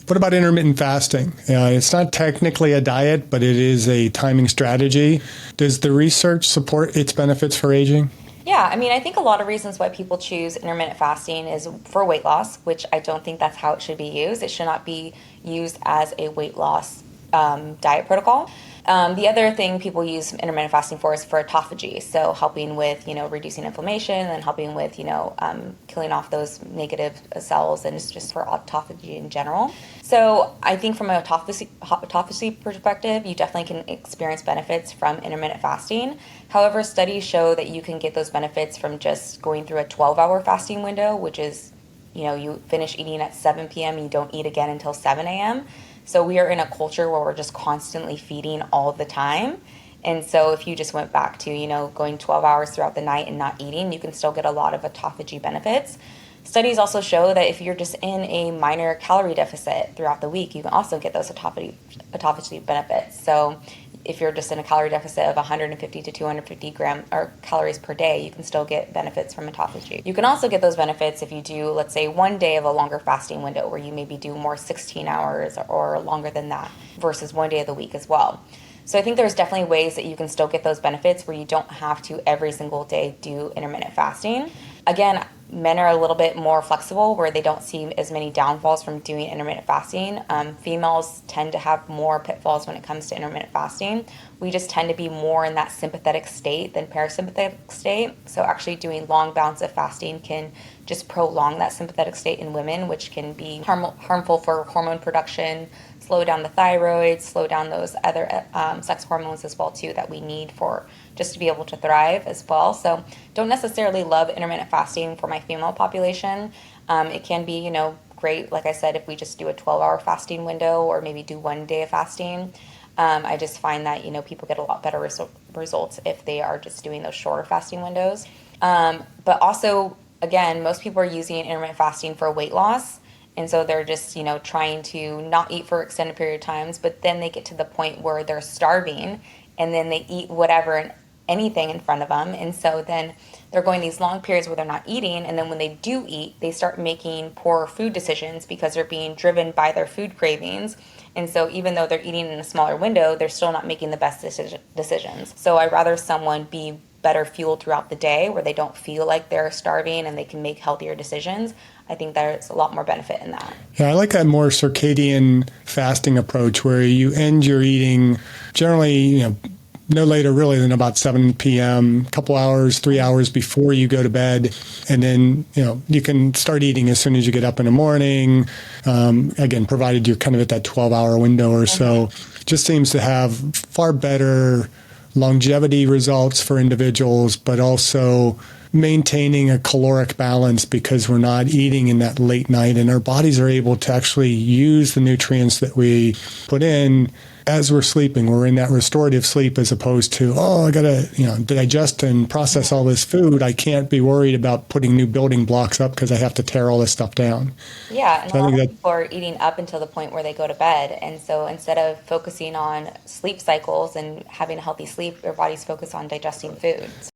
What about intermittent fasting? It's not technically a diet, but it is a timing strategy. Does the research support its benefits for aging? Yeah, I mean, I think a lot of reasons why people choose intermittent fasting is for weight loss, which I don't think that's how it should be used. It should not be used as a weight loss diet protocol. The other thing people use intermittent fasting for is for autophagy, so helping with reducing inflammation and helping with killing off those negative cells, and it's just for autophagy in general. So I think from an autophagy perspective, you definitely can experience benefits from intermittent fasting. However, studies show that you can get those benefits from just going through a 12-hour fasting window, which is you finish eating at 7 p.m. and you don't eat again until 7 a.m. So we are in a culture where we're just constantly feeding all the time. And so if you just went back to, going 12 hours throughout the night and not eating, you can still get a lot of autophagy benefits. Studies also show that if you're just in a minor calorie deficit throughout the week, you can also get those autophagy benefits. So if you're just in a calorie deficit of 150 to 250 calories per day, you can still get benefits from autophagy. You can also get those benefits if you do, let's say, one day of a longer fasting window where you maybe do more 16 hours or longer than that versus one day of the week as well. So I think there's definitely ways that you can still get those benefits where you don't have to every single day do intermittent fasting. Again, men are a little bit more flexible where they don't see as many downfalls from doing intermittent fasting. Females tend to have more pitfalls when it comes to intermittent fasting. We just tend to be more in that sympathetic state than parasympathetic state. So actually doing long bouts of fasting can just prolong that sympathetic state in women, which can be harmful for hormone production, slow down the thyroid, slow down those other sex hormones as well too that we need for just to be able to thrive as well. So don't necessarily love intermittent fasting for my female population. It can be, great, like I said, if we just do a 12-hour fasting window or maybe do one day of fasting. I just find that, people get a lot better results if they are just doing those shorter fasting windows. But also, again, most people are using intermittent fasting for weight loss. And so they're just, trying to not eat for extended period of times, but then they get to the point where they're starving and then they eat whatever and anything in front of them. And so then they're going these long periods where they're not eating. And then when they do eat, they start making poor food decisions because they're being driven by their food cravings. And so even though they're eating in a smaller window, they're still not making the best decisions. So I'd rather someone be better fueled throughout the day where they don't feel like they're starving and they can make healthier decisions. I think there's a lot more benefit in that. Yeah, I like that more circadian fasting approach where you end your eating generally, no later really than about 7 p.m., a couple hours, 3 hours before you go to bed. And then, you can start eating as soon as you get up in the morning. Again, provided you're kind of at that 12-hour window or so. Just seems to have far better longevity results for individuals, but also maintaining a caloric balance because we're not eating in that late night and our bodies are able to actually use the nutrients that we put in as we're sleeping. We're in that restorative sleep as opposed to, I got to, digest and process all this food. I can't be worried about putting new building blocks up because I have to tear all this stuff down. Yeah, and a lot of people are eating up until the point where they go to bed. And so instead of focusing on sleep cycles and having a healthy sleep, their bodies focus on digesting food.